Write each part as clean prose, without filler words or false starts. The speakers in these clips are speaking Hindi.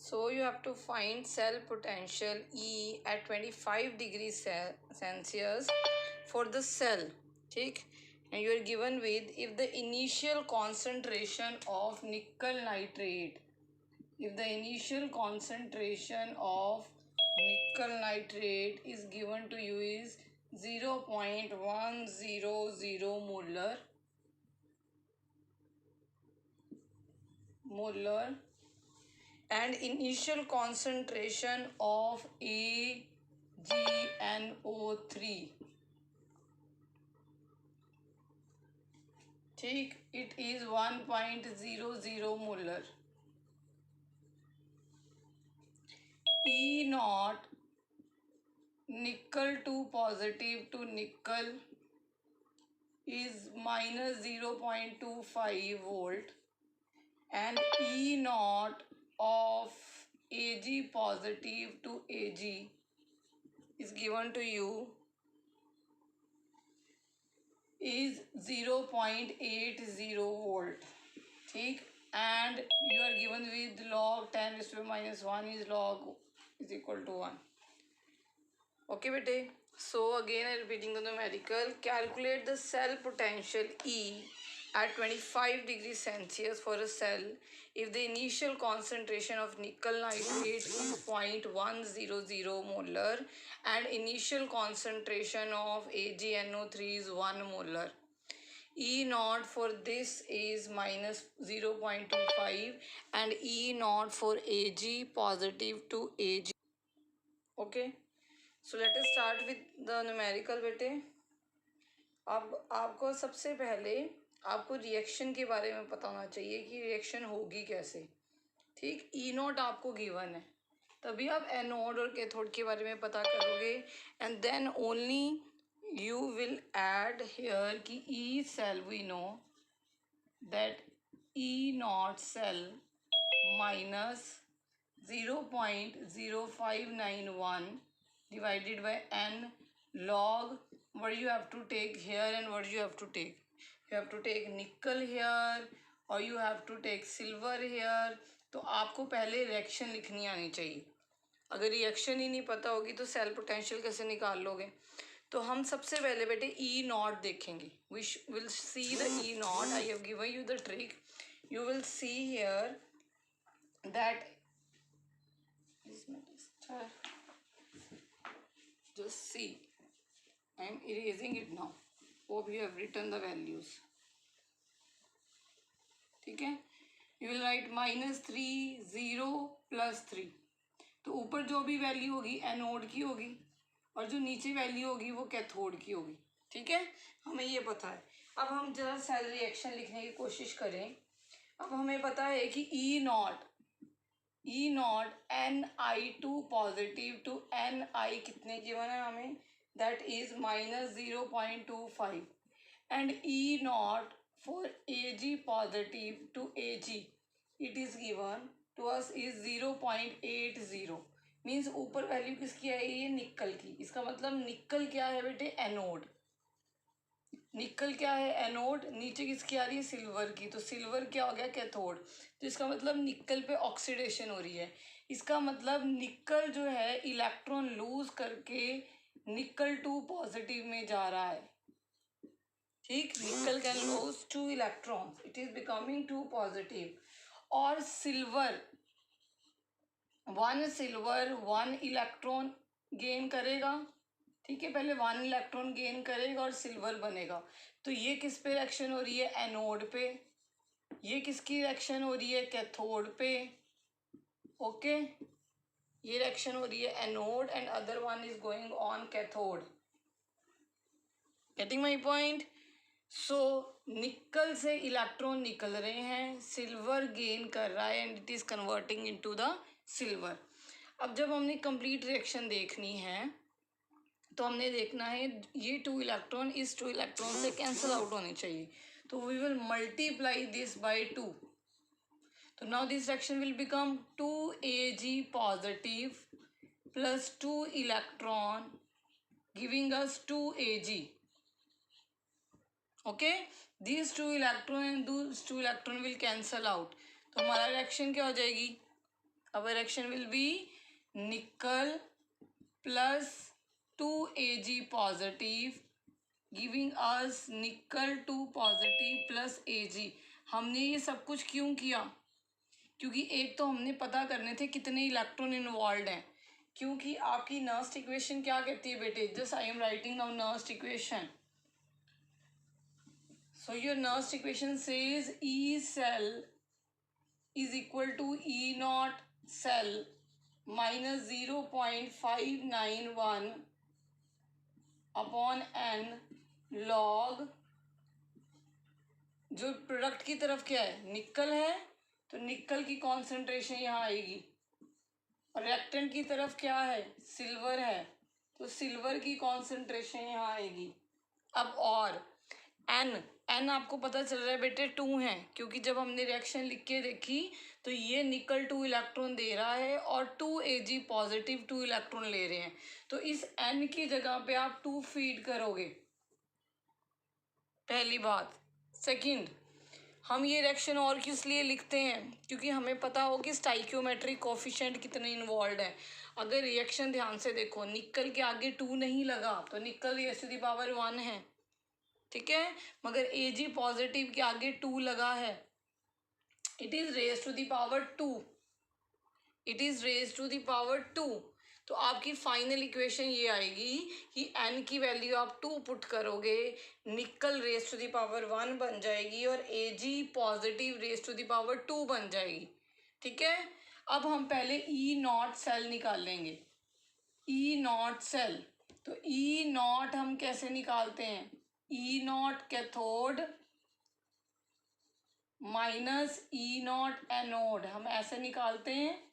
So you have to find cell potential E at 25 degrees Celsius for the cell. ठीक, and you are given with if the initial concentration of nickel nitrate, if the initial concentration of nickel nitrate is given to you is 0.100 molar and initial concentration of AgNO3, ठीक, it is 1.00 molar. E naught nickel 2 positive to nickel is minus 0.25 volt, and E naught of Ag positive to Ag is given to you is 0.80 volt. ठीक, and you are given with log 10 raised to minus 1 is log is equal to 1. Okay bete, so again I repeating the numerical. Calculate the cell potential E at 25 degrees Celsius for a cell if the initial concentration of nickel nitrate is 0.100 molar and initial concentration of AgNO3 is 1 molar. E naught for this is minus 0.25 and E naught for Ag positive to Ag. Okay, so let us start with the numerical बेटे. अब आपको सबसे पहले आपको रिएक्शन के बारे में पता होना चाहिए कि रिएक्शन होगी कैसे. ठीक, ई नॉट आपको गिवन है, तभी आप एनोड और कैथोड के बारे में पता करोगे and then only you will add here कि E cell we know that E naught cell minus 0.0591 divided by n log what you have to take here and what you have to take. You have to take nickel here or you have to take silver here. तो आपको पहले रिएक्शन लिखनी आनी चाहिए. अगर रिएक्शन ही नहीं पता होगी तो सेल पोटेंशियल कैसे निकाल लोगे. तो हम सबसे पहले बेटे ई नॉट देखेंगे. We will see the E naught. I have given you the trick. You will see here that just see, I am erasing it now. Hope you have written the values. ठीक है, you will write -3 0 +3. तो ऊपर जो भी वैल्यू होगी एनोड की होगी और जो नीचे वैल्यू होगी वो कैथोड की होगी. ठीक है, हमें ये पता है. अब हम जरा सेल रिएक्शन लिखने की कोशिश करें. अब हमें पता है कि E naught Ni2 positive to Ni कितने गिवन है हमें, that is minus 0.25 and E naught for Ag positive to Ag it is given to us is 0.80. Means ऊपर वैल्यू किसकी आई है, निकल की. इसका मतलब निकल क्या है बेटे, एनोड. निकल क्या है, एनोड. नीचे किसकी आ रही है, सिल्वर की. तो सिल्वर क्या हो गया, कैथोड. तो इसका मतलब निकल पे ऑक्सीडेशन हो रही है. इसका मतलब निकल जो है इलेक्ट्रॉन लूज करके निकल 2 पॉजिटिव में जा रहा है. ठीक, निकल can lose 2 electrons, it is becoming 2 positive. और सिल्वर 1 इलेक्ट्रॉन गेन करेगा. ठीक है, पहले 1 इलेक्ट्रॉन गेन करेगा और सिल्वर बनेगा. तो ये किस पे रिएक्शन हो रही है, एनोड पे. ये किसकी रिएक्शन हो रही है, कैथोड पे. ओके, ये रिएक्शन हो रही है anode and other one is going on cathode. Getting my point. So nickel से इलेक्ट्रॉन निकल रहे हैं, सिल्वर गेन कर रहा है and it is converting into the silver. अब जब हमने कंप्लीट रिएक्शन देखनी है तो हमने देखना है ये 2 इलेक्ट्रॉन इस 2 इलेक्ट्रॉन से कैंसिल आउट होने चाहिए. तो we will multiply this by 2. तो now this reaction will become 2Ag positive plus 2 electron giving us 2Ag. Okay, these 2 electron and those 2 electron will cancel out. तो हमारा रिएक्शन क्या हो जाएगी, our reaction will be nickel plus 2 Ag positive giving us nickel 2 positive plus Ag। हमने ये सब कुछ क्यों किया? क्योंकि एक तो हमने पता करने थे कितने इलेक्ट्रॉन इन्वॉल्व हैं, क्योंकि आपकी नर्स्ट इक्वेशन क्या कहती है बेटे? Just I am writing now Nernst equation. So your Nernst equation says E cell is equal to E naught cell minus 0.591 upon n log, जो प्रोडक्ट की तरफ क्या है? निकल है, तो निकल की कॉन्सेंट्रेशन यहाँ आएगी, और रिएक्टेंट की तरफ क्या है? सिल्वर है, तो सिल्वर की कॉन्सेंट्रेशन यहाँ आएगी। अब और एन आपको पता चल रहा है बेटे 2 है, क्योंकि जब हमने रिएक्शन लिख के देखी तो ये निकल 2 इलेक्ट्रॉन दे रहा है और 2 Ag पॉजिटिव 2 इलेक्ट्रॉन ले रहे हैं, तो इस एन की जगह पे आप 2 फीड करोगे, पहली बात। सेकंड, हम ये रिएक्शन और किस लिए लिखते हैं? क्योंकि हमें पता हो कि स्टाइकियोमेट्रिक कोफिशिएंट कितने इन्वॉल्व है। अगर रिएक्शन ध्यान से देखो, निकल के आगे 2 नहीं लगा तो निकल रेज़ टू द पावर 1 है, ठीक है, मगर Ag पॉजिटिव के आगे 2 लगा है, it is raise to the power 2, it is raise to the power 2। तो आपकी फाइनल इक्वेशन ये आएगी कि n की वैल्यू आप 2 पुट करोगे, निकल रेज टू द पावर 1 बन जाएगी और Ag positive raise to the power 2 बन जाएगी, ठीक है। अब हम पहले E नॉट सेल निकाल लेंगे, E नॉट सेल। तो E नॉट हम कैसे निकालते हैं? E not cathode minus E not anode, हम ऐसे निकालते हैं।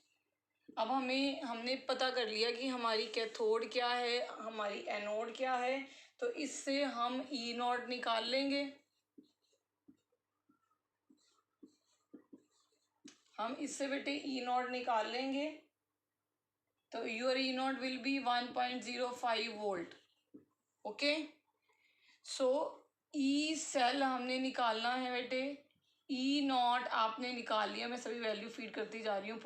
अब हमने पता कर लिया कि हमारी कैथोड क्या है, हमारी एनोड क्या है, तो इससे हम E नॉट निकाल लेंगे। हम इससे बेटे E नॉट निकाल लेंगे, तो your E naught will be 1.05 volt. Okay, so E cell हमने निकालना है बेटे, E नॉट आपने निकाल लिया, मैं सभी वैल्यू फीड करती जा रही हूँ।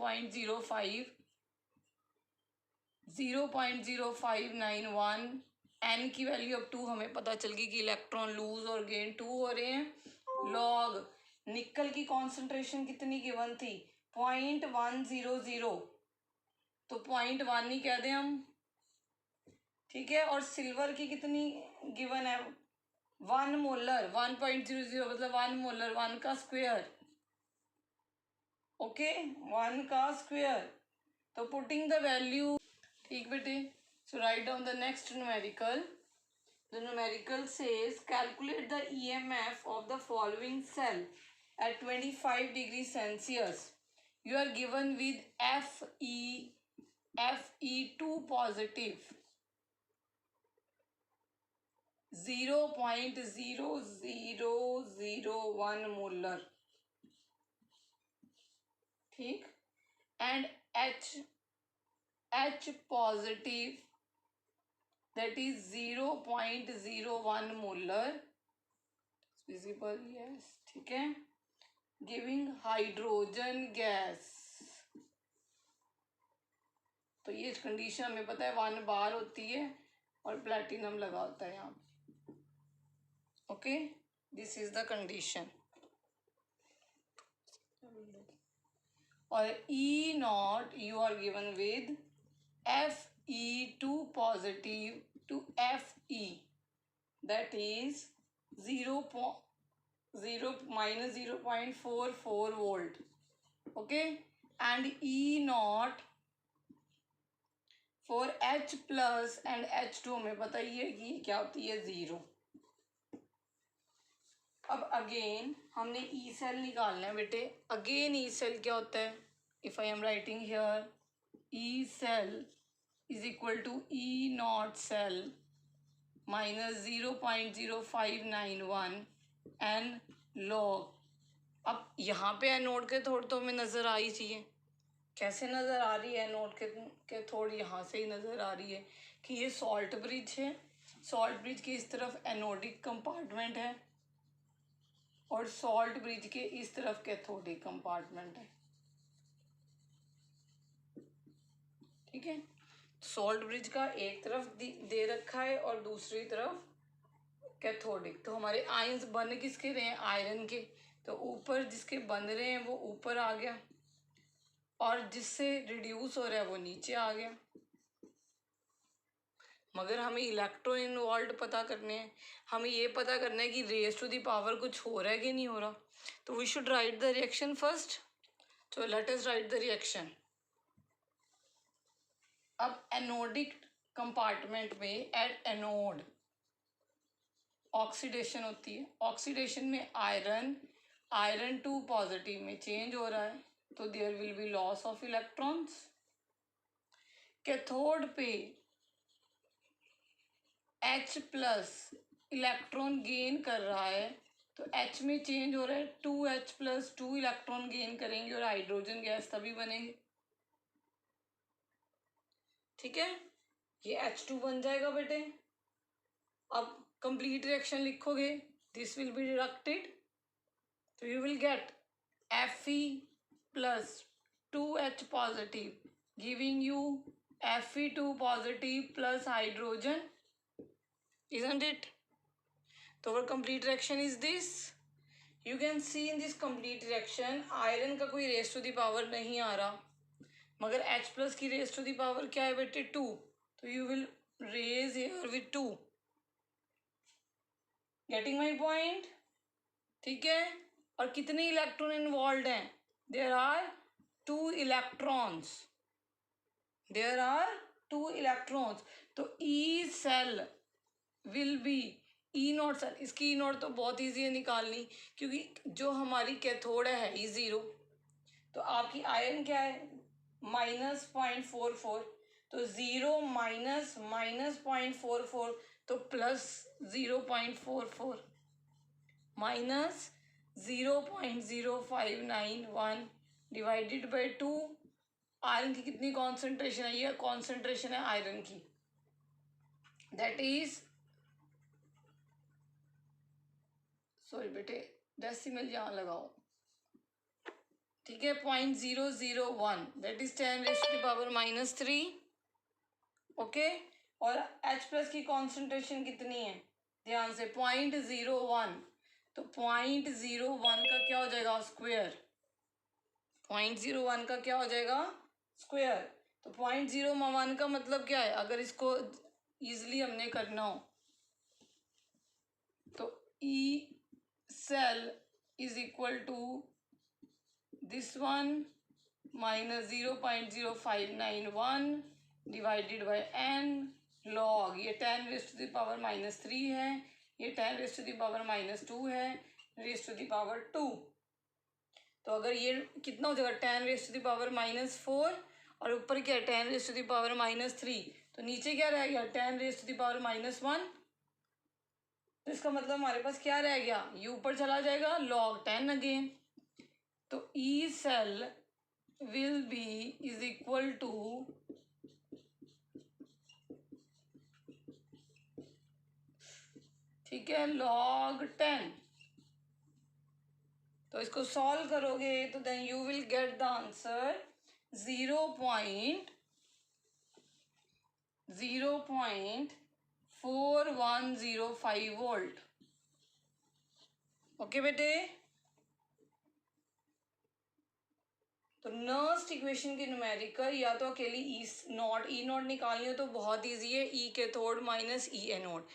0.0591, एन की वैल्यू अब 2 हमें पता चल गई कि इलेक्ट्रॉन लूज और गेन 2 हो रहे हैं। लॉग निकल की कॉन्सेंट्रेशन कितनी गिवन थी? 0.100, तो 0.1 ही कह दें हम, ठीक है। और सिल्वर की कितनी गिवन है? 1 मोलर, 1.00 मतलब 1 मोलर, 1 का स्क्वायर, ओके, 1 का स्क्वायर। तो पुटिंग द वैल्यू, ठीक बेटे, so write down the next numerical. The numerical says calculate the EMF of the following cell at 25 degree Celsius. You are given with Fe2 positive 0.0001 molar, ठीक, and H positive that is 0.01 molar, visible, yes, ठीक है, गिविंग हाइड्रोजन गैस। तो ये कंडीशन हमें पता है 1 बार होती है और प्लैटिनम लगा होता है यहाँ पे, okay, this is the condition. और E naught you are given with Fe2 positive to Fe, that is 0.44 volt, okay, and E naught for H plus and H2 हमें पता ही है कि क्या होती है, 0। अब अगेन हमने E सेल निकालना है बेटे। अगेन E सेल क्या होता है? If I am writing here E cell is equal to E naught cell minus 0.0591 n log. अब यहाँ पे एनोड के थोड़ तो हमें नज़र आ ही चाहिए। कैसे नज़र आ रही है एनोड के थोड़? यहाँ से ही नज़र आ रही है कि ये सॉल्ट ब्रिज है, सॉल्ट ब्रिज के इस तरफ एनोडिक कंपार्टमेंट है और सॉल्ट ब्रिज के इस तरफ कैथोडिक कंपार्टमेंट है। है, सॉल्ट ब्रिज का एक तरफ दे रखा है और दूसरी तरफ कैथोडिक। तो हमारे आयंस बन किसके रहे हैं, आयरन के, तो ऊपर जिसके बन रहे हैं वो ऊपर आ गया और जिससे रिड्यूस हो रहा है वो नीचे आ गया। मगर हमें इलेक्ट्रॉन इन्वॉल्व पता करने हैं, हमें ये पता करना है कि रेज टू द पावर कुछ हो रहा है कि नहीं हो रहा। तो we should write the reaction first. तो let us write the reaction. अब एनोडिक कंपार्टमेंट में एट एनोड ऑक्सीडेशन होती है। ऑक्सीडेशन में आयरन 2 पॉजिटिव में चेंज हो रहा है, तो there will be loss of electrons. Cathode पे H प्लस इलेक्ट्रॉन गेन कर रहा है, तो H में चेंज हो रहा है, 2H प्लस 2 इलेक्ट्रॉन गेन करेंगे और हाइड्रोजन गैस तभी बनेगी। ठीक है, ये H2 बन जाएगा बेटे। अब कंप्लीट रिएक्शन लिखोगे, दिस विल बी डिडक्टेड, तो you will gate Fe plus 2H positive giving you Fe2 positive plus hydrogen, isn't it? तो our complete reaction is this. You can see in this complete reaction iron का कोई रेस टू दी पावर नहीं आ रहा, मगर H प्लस की रेस टू दी पावर क्या है बेटे, 2, तो you will raise here with 2। Getting my point? ठीक है, और कितने इलेक्ट्रॉन इन्वॉल्व हैं, there are 2 electrons, there are 2 electrons. तो E cell will be E naught cell, इसकी ई नॉट तो बहुत ईजी है निकालनी, क्योंकि जो हमारी कैथोड है ई ज़ीरो, तो आपकी आयरन क्या है, -0.44, तो 0 माइनस -0.44, तो plus 0.44 minus 0.0591 divided by 2। Iron की कितनी कॉन्सेंट्रेशन है, ये कॉन्सेंट्रेशन है आयरन की, दैट इज, सॉरी बेटे डेसिमल यहाँ लगाओ, ठीक है, 0.001, दैट इज 10⁻⁻3। ओके, और H प्लस की कॉन्सेंट्रेशन कितनी है, ध्यान से 0.01, तो 0.01 का क्या हो जाएगा, स्क्वायर, 0.01 का क्या हो जाएगा, स्क्वायर। तो 0.01 का मतलब क्या है, अगर इसको इजिली हमने करना हो तो E cell is equal to this one minus 0.0591 divided by n log, ये 10⁻⁻3 है, ये 10⁻⁻2 है, रेज टू द पावर 2। तो अगर ये कितना हो जाएगा, 10⁻⁻4, और ऊपर क्या है 10⁻⁻3, तो नीचे क्या रह गया, 10⁻⁻1। तो इसका मतलब हमारे पास क्या रह गया, ये ऊपर चला जाएगा, log 10 अगेन। तो E cell will be is equal to, ठीक है, log 10। तो इसको सॉल्व करोगे तो then you will get the answer 0.4105 volt. Okay बेटे, तो नर्स्ट इक्वेशन की न्यूमेरिकल या तो अकेली ई नॉट निकालनी हो तो बहुत इजी है, ई कैथोड माइनस ई एनोड।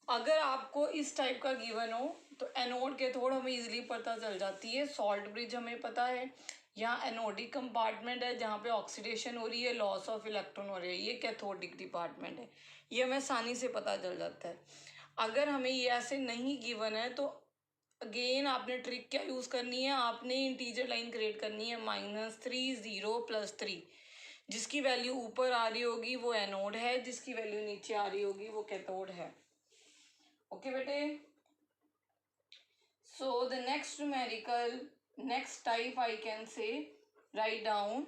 अगर आपको इस टाइप का गिवन हो तो एनोड कैथोड हमें इजीली पता चल जाती है, सॉल्ट ब्रिज हमें पता है, यहाँ एनोडिक कंपार्टमेंट है जहाँ पे ऑक्सीडेशन हो रही है, लॉस ऑफ इलेक्ट्रॉन हो रही है, ये कैथोडिक डिपार्टमेंट है, ये हमें आसानी से पता चल जाता है। अगर हमें ये ऐसे नहीं गिवन है तो अगेन आपने ट्रिक क्या यूज़ करनी है, आपने इंटीजर लाइन क्रिएट करनी है, -3 0 +3, जिसकी वैल्यू ऊपर आ रही होगी वो एनोड है, जिसकी वैल्यू नीचे आ रही होगी वो कैथोड है। ओके बेटे, so the next numerical, next type I can say, write down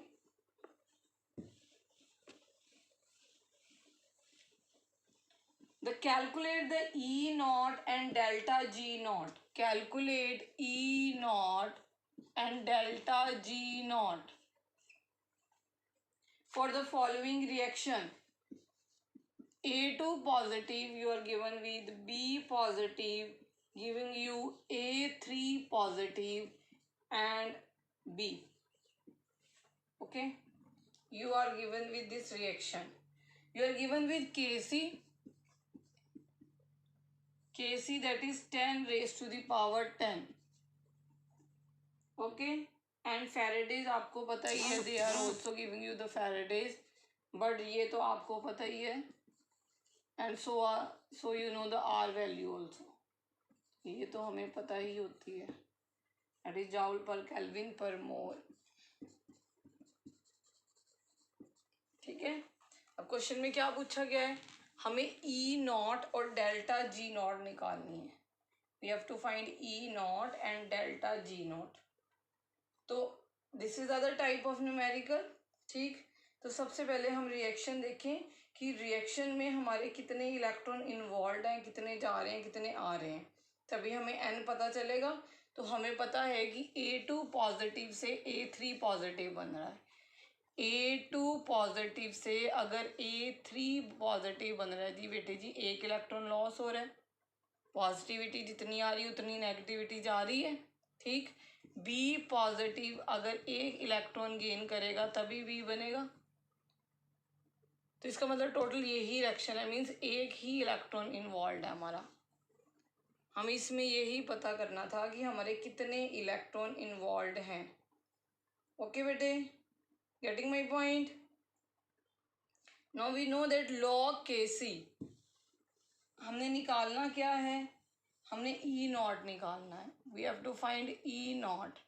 the calculate the E naught and delta G naught, calculate E naught and delta G naught For the following reaction, A2 positive you are given with B positive, giving you A3 positive and B. Okay, you are given with this reaction. You are given with Kc that is 10 raised to the power 10. Okay, and Faradays आपको पता ही है, they are also giving you the Faradays, but ये तो आपको पता ही है, and so you know the R value also. ये तो हमें पता ही होती है, that is joule per Kelvin per mole. ठीक है, अब क्वेश्चन में क्या पूछा गया है, हमें E नॉट और डेल्टा G नॉट निकालनी है. We have to find E naught and delta G naught. तो this is other type of numerical. ठीक, तो सबसे पहले हम रिएक्शन देखें कि रिएक्शन में हमारे कितने इलेक्ट्रॉन इन्वॉल्व हैं, कितने जा रहे हैं, कितने आ रहे हैं, तभी हमें n पता चलेगा. तो हमें पता है कि A2 पॉजिटिव से A3 पॉजिटिव बन रहा है. A2 पॉजिटिव से अगर A3 पॉजिटिव बन रहा है जी बेटे जी, एक इलेक्ट्रॉन लॉस हो रहा है. पॉजिटिविटी जितनी आ रही है उतनी नेगेटिविटी जा रही है. ठीक, बी पॉजिटिव अगर एक इलेक्ट्रॉन गेन करेगा तभी बी बनेगा. तो इसका मतलब टोटल यही रिएक्शन है, मीन्स एक ही इलेक्ट्रॉन इन्वॉल्व है हमारा. हम इसमें यही पता करना था कि हमारे कितने इलेक्ट्रॉन इन्वॉल्व हैं. ओके बेटे, getting my point. Now we know that log Kc हमने निकालना क्या है, हमने E नॉट निकालना है. We have to find E naught.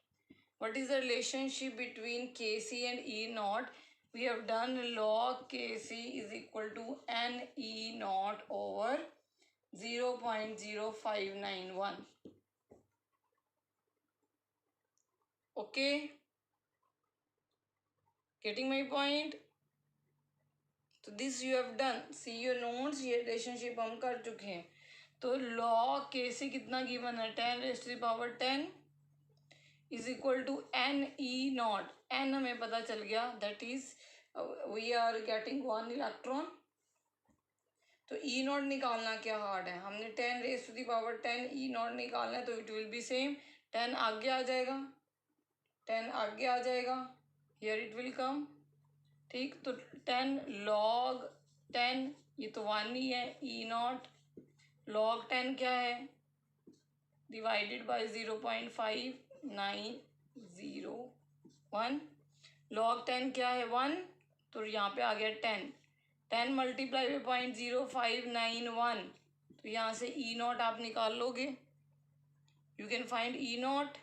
What is the relationship between Kc and E naught? We have done log Kc is equal to n E naught over 0.0591. Okay, getting my point? तो this you have done. See your notes, ये relationship हम कर चुके हैं. तो log Kc कितना given है, 10 raised to the power 10 is equal to n E naught. n हमें पता चल गया, that is we are getting 1 electron. तो E नॉट निकालना क्या हार्ड है, हमने 10 raise to the power 10 E naught निकालना है. तो इट विल बी सेम, 10 आगे आ जाएगा, 10 आगे आ जाएगा, हियर इट विल कम. ठीक, तो 10 लॉग 10, ये तो 1 ही है. E नॉट लॉग 10 क्या है, डिवाइडेड बाय 0.5901. लॉग 10 क्या है, 1. तो यहाँ पे आ गया 10. 10 मल्टीप्लाई बाई 0.0591. तो यहाँ से E नॉट आप निकाल लोगे. You can find E naught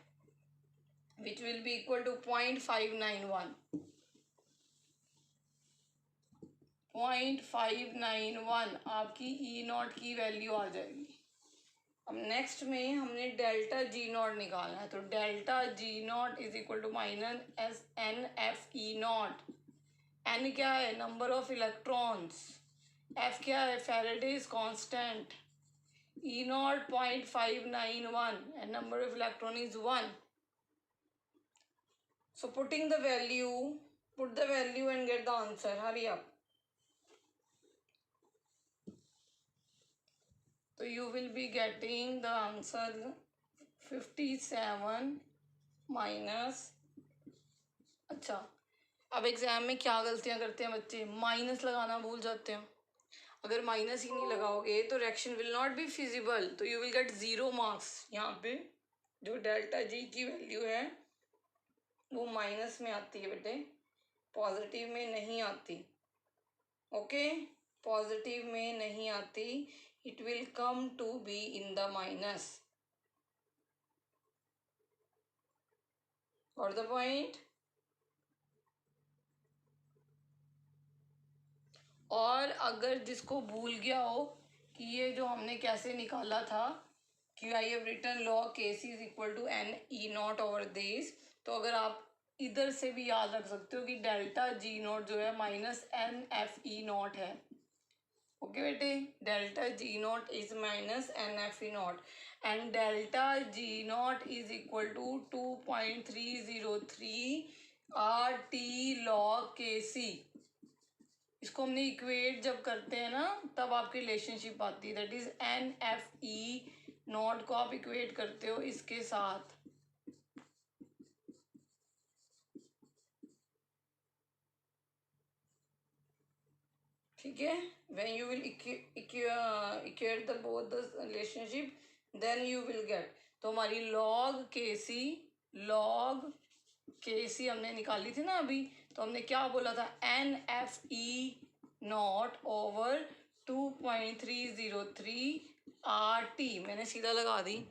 which will be equal to 0.591. 0.591 आपकी E नॉट की वैल्यू आ जाएगी. अब नेक्स्ट में हमने डेल्टा G नॉट निकालना है. तो delta G naught is equal to minus NF E naught. N क्या है, नंबर ऑफ इलेक्ट्रॉन्स. F क्या है, Faraday's constant. E not 0.591 and number of electron is 1. So putting the value, put the value and get the answer. Hurry up. So you will be getting the answer 57 minus. अच्छा, अब एग्जाम में क्या गलतियां करते हैं बच्चे, माइनस लगाना भूल जाते हैं. अगर माइनस ही नहीं लगाओगे तो reaction will not be feasible. तो यू विल गेट 0 मार्क्स. यहाँ पे जो डेल्टा G की वैल्यू है वो माइनस में आती है बेटे, पॉजिटिव में नहीं आती. ओके, पॉजिटिव में नहीं आती. It will come to be in the minus. Got the point. और अगर जिसको भूल गया हो कि ये जो हमने कैसे निकाला था कि I have written log Kc is equal to n E naught over this, तो अगर आप इधर से भी याद रख सकते हो कि डेल्टा G नॉट जो है माइनस NF E नॉट है. ओके बेटे, delta G naught is minus NF E naught and delta G naught is equal to 2.303 RT log Kc. इसको हमने इक्वेट जब करते हैं ना तब आपकी रिलेशनशिप आती है, दैट इज NFE0 को आप इक्वेट करते हो इसके साथ। ठीक है, when you will equate the both the relationship then you will get. तो हमारी log KC हमने निकाली थी ना अभी, तो हमने क्या बोला था, NFE0 ओवर 2.303 RT, मैंने सीधा लगा दी।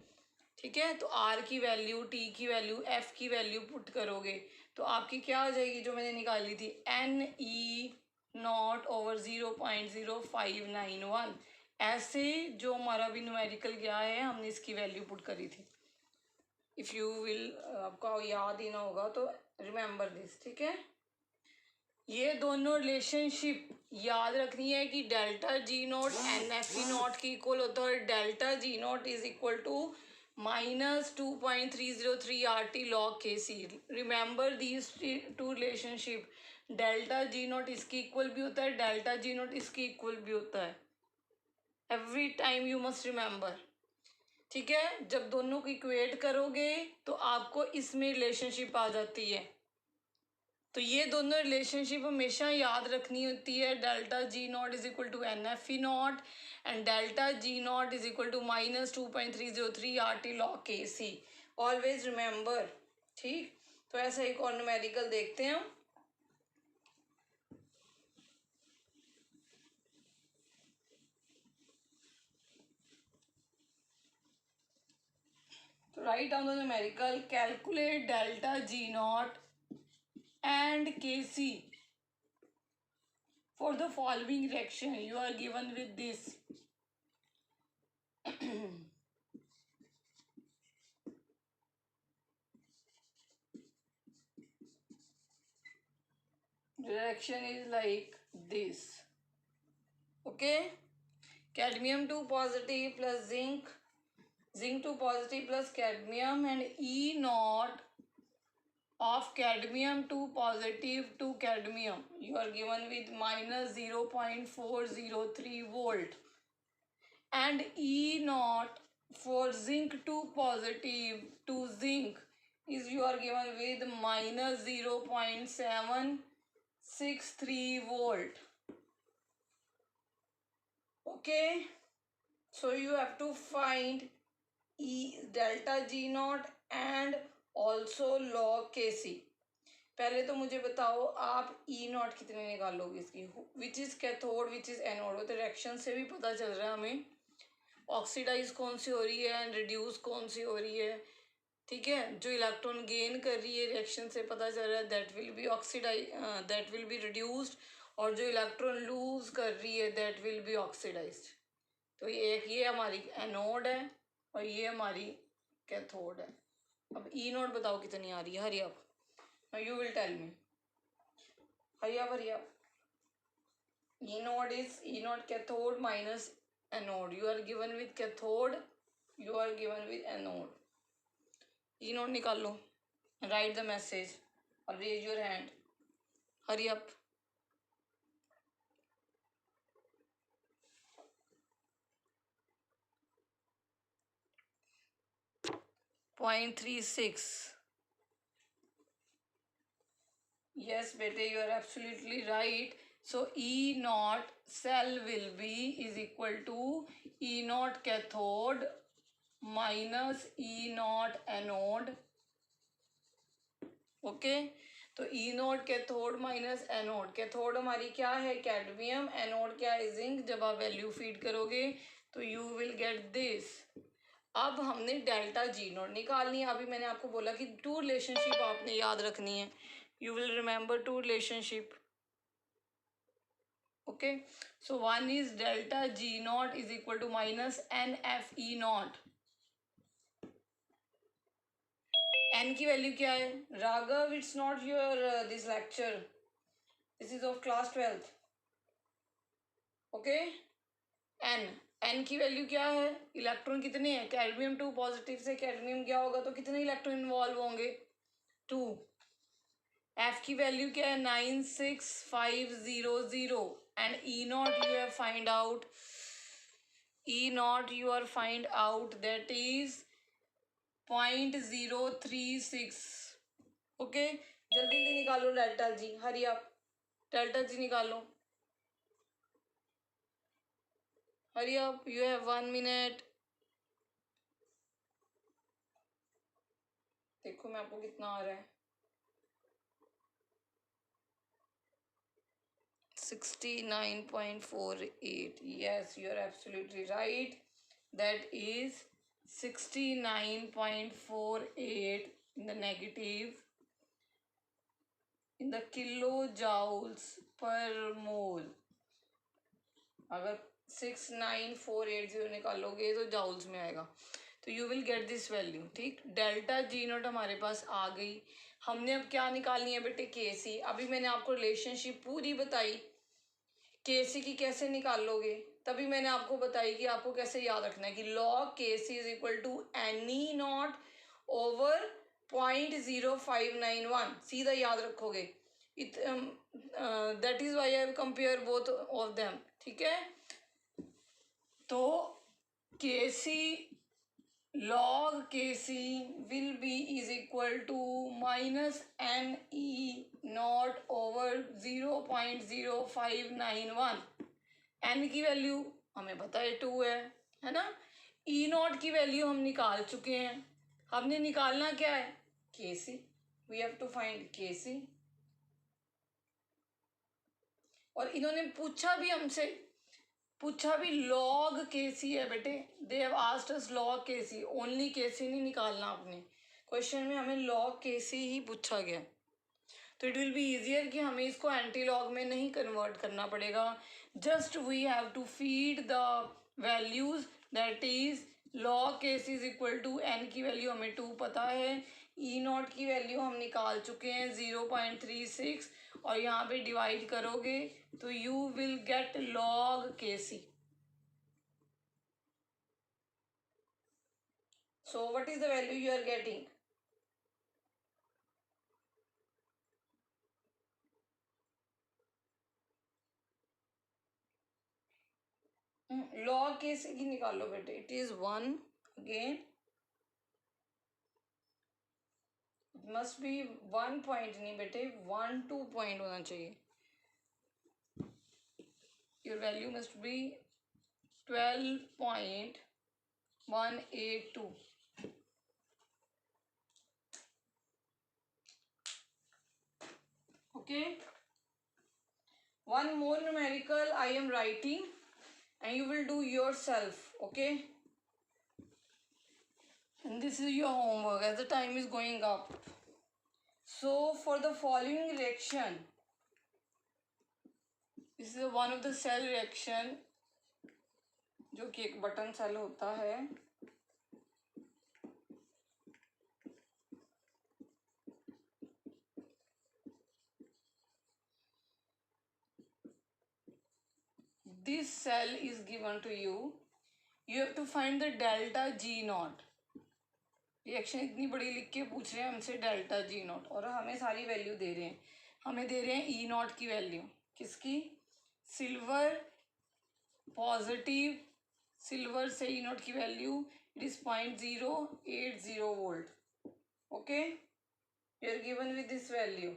ठीक है, तो R की वैल्यू, T की वैल्यू, F की वैल्यू पुट करोगे तो आपकी क्या आ जाएगी, जो मैंने निकाली थी, NE0 ओवर 0.0591। ऐसे जो हमारा भी न्यूमेरिकल गया है हमने इसकी वैल्यू पुट करी थी। इफ यू विल, आपको याद ही ना होगा तो रिमेंबर दिस। ठीक है, ये दोनों रिलेशनशिप याद रखनी है कि डेल्टा G0 NFE0 की इक्वल होता है, delta G0 is equal to -2.303 RT log KC। Remember these two relationship, delta G0 इसकी इक्वल भी होता है, डेल्टा G0 इसकी इक्वल भी होता है। Every time you must remember. ठीक है, जब दोनों को इक्वेट करोगे तो आपको इसमें रिलेशनशिप आ जाती है। तो ये दोनों रिलेशनशिप हमेशा याद रखनी होती है, delta G0 is equal to NFE0 and delta G0 is equal to -2.303 RT log KC। Always remember. ठीक, तो ऐसा एक और न्यूमेरिकल देखते हैं हम। तो right down the numerical, calculate delta G0 and KC for the following reaction. You are given with this. Reaction is like this. Okay, cadmium 2 positive plus zinc 2 positive plus cadmium, and E0 of cadmium 2 positive to cadmium you are given with -0.403 volt, and E0 for zinc 2 positive to zinc is you are given with -0.763 volt. Okay, so you have to find delta G0 and also log KC. पहले तो मुझे बताओ आप E0 कितने निकालोगे इसकी, which is cathode which is anode. तो रिएक्शन से भी पता चल रहा है हमें ऑक्सीडाइज कौन सी हो रही है एंड रिड्यूस कौन सी हो रही है। ठीक है, जो इलेक्ट्रॉन गेन कर रही है रिएक्शन से पता चल रहा है that will be oxidize, that will be reduced, और जो इलेक्ट्रॉन लूज कर रही है दैट विल बी ऑक्सीडाइज्ड। तो ये हमारी एनोड है और ये हमारी कैथोड है। अब E0 बताओ कितनी आ रही है, hurry up, you will tell me, hurry up hurry up. E0 cathode minus anode, you are given with cathode, you are given with anode। E0 निकाल लो, write the message or raise your hand, hurry up। .36। Yes bete, you are absolutely right। So E0 cell will be is equal to E0 cathode minus E0 anode। Okay, तो E0 cathode minus anode. Cathode हमारी क्या है, कैडमियम, एनोड क्या है, जिंक। जब आप वैल्यू फीड करोगे तो यू विल गेट दिस। अब हमने डेल्टा G0 निकालनी है। अभी मैंने आपको बोला कि टू रिलेशनशिप आपने याद रखनी है, you will remember two relationship. Okay, so one is delta G0 is equal to minus NFE0। N की वैल्यू क्या है, Raghav it's not your this lecture, this is of class 12th। Okay, n की वैल्यू क्या है, इलेक्ट्रॉन कितने हैं, कैडमियम 2 पॉजिटिव से कैडमियम क्या होगा तो कितने इलेक्ट्रॉन इन्वॉल्व होंगे, 2। एफ की वैल्यू क्या है 96500 and E naught you have find out, E naught you are find out that is 0.036. Okay, जल्दी जल्दी निकालो डेल्टा जी, हरी आप डेल्टा जी निकालो, हरी आप, यू हैव 1 मिनट। देखो मैं आपको कितना आ रहा है, 69.48. Yes, you are absolutely right. That is 69.48 in the negative in the kilojoules per mole. अगर 69480 निकालोगे तो जाउल्स में आएगा, तो you will get this value. ठीक, डेल्टा जी नॉट हमारे पास आ गई। हमने अब क्या निकालनी है बेटे, के सी। अभी मैंने आपको रिलेशनशिप पूरी बताई, के सी की कैसे निकालोगे, तभी मैंने आपको बताई कि आपको कैसे याद रखना है कि log K C is equal to N E nought over 0.0591, सीधा याद रखोगे। That is why I compare both of them. ठीक है, तो K C log Kc will be is equal to minus Ne not over 0.0591। n की वैल्यू हमें पता है 2 है ना। E नॉट की वैल्यू हम निकाल चुके हैं, हमने निकालना क्या है, Kc। We have to find Kc। और इन्होंने पूछा भी हमसे, पूछा भी लॉग के सी है बेटे, they have asked us log K C, only के सी नहीं निकालना आपने, क्वेश्चन में हमें लॉग के सी ही पूछा गया। तो इट विल बी इजियर कि हमें इसको एंटी लॉग में नहीं कन्वर्ट करना पड़ेगा, just we have to feed the values, that is log K C is equal to n की वैल्यू हमें 2 पता है, ई नॉट की वैल्यू हम निकाल चुके हैं 0.36, और यहाँ पे डिवाइड करोगे तो you will get log K C. So what is the value you are getting? log के सी की निकालो बेटे, it is 1 again, must be 1 point नहीं बेटे, 1 2 पॉइंट होना चाहिए। Your value must be 12.182। okay, one more numerical I am writing and you will do yourself. Okay, and this is your homework as the time is going up. So for the following reaction, this is one of the cell reaction जो कि एक बटन सेल होता है, this cell is given to you, you have to find the delta G naught। Reaction इतनी बड़ी लिख के पूछ रहे हैं हमसे डेल्टा जी नॉट, और हमें सारी वैल्यू दे रहे हैं, हमें दे रहे हैं ई नॉट की वैल्यू, किसकी, सिल्वर पॉजिटिव, सिल्वर से ई नॉट की value it is 0.080 volt. Okay, you are given with this value,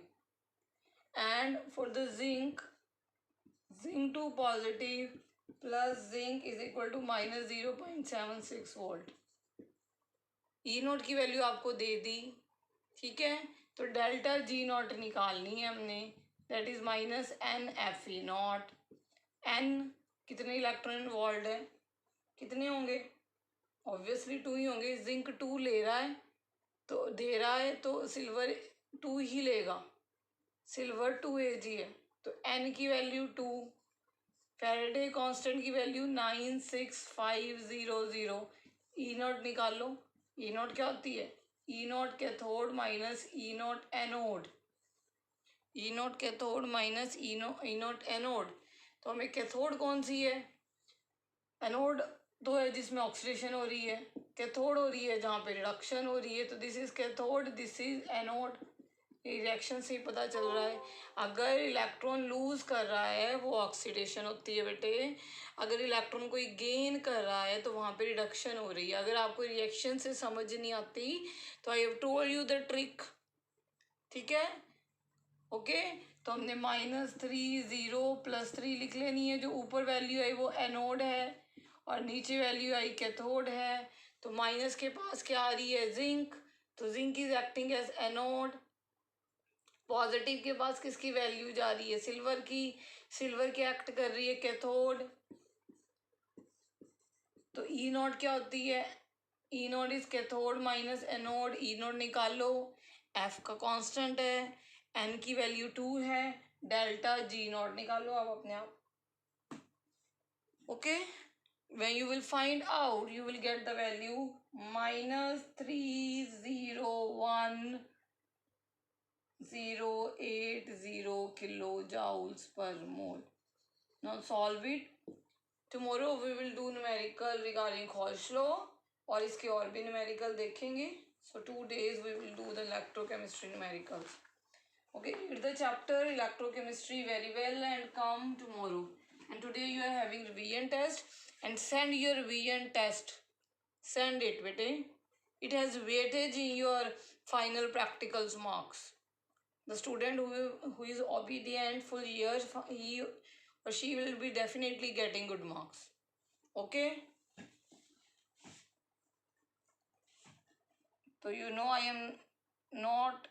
and for the zinc, zinc 2 positive plus zinc is equal to minus 0.76 volt. E naught की वैल्यू आपको दे दी। ठीक है, तो डेल्टा जी नॉट निकालनी है हमने, that is minus n F E naught. N कितने इलेक्ट्रॉन इन्वॉल्व है, कितने होंगे, ऑब्वियसली 2 ही होंगे, जिंक 2 ले रहा है तो दे रहा है, तो सिल्वर 2 ही लेगा, सिल्वर 2 Ag है, तो एन की वैल्यू 2, फैराडे कांस्टेंट की वैल्यू 96500। ई नॉट निकालो, ई नॉट क्या होती है, E naught cathode minus E naught anode, E naught cathode minus E naught anode. तो हमें कैथोड कौन सी है, एनोड तो है जिसमें ऑक्सीडेशन हो रही है, कैथोड हो रही है जहाँ पे रिडक्शन हो रही है, तो this is cathode, this is anode. Reaction से ही पता चल रहा है। अगर इलेक्ट्रॉन लूज कर रहा है वो ऑक्सीडेशन होती है बेटे, अगर इलेक्ट्रॉन कोई गेन कर रहा है तो वहाँ पे रिडक्शन हो रही है। अगर आपको रिएक्शन से समझ नहीं आती तो I have told you the trick, ठीक है। ओके, तो हमने -3 0 +3 लिख लेनी है। जो ऊपर वैल्यू आई वो एनोड है और नीचे वैल्यू आई कैथोड है। तो माइनस के पास क्या आ रही है, जिंक, तो zinc is acting as anode. Positive के पास किसकी वैल्यू जा रही है, सिल्वर की, सिल्वर की एक्ट कर रही है कैथोड। तो ई नॉट क्या होती है, E naught is cathode minus anode, E naught निकालो, एफ का कांस्टेंट है, एन की वैल्यू 2 है, डेल्टा जी नॉट निकालो आप अपने आप। Okay, when you will find out you will get the value -301,080 kilojoules per mole. Now solve it. Tomorrow we will do numerical regarding Gauss law और इसके और भी numerical देखेंगे. So 2 days we will do the electrochemistry numericals. Okay, read the chapter electrochemistry very well and come tomorrow. And today you are having revision test and send your revision test. Send it, bete. It has weightage in your final practicals marks. The student who is obedient full years, he or she will be definitely getting good marks. Okay? So you know I am not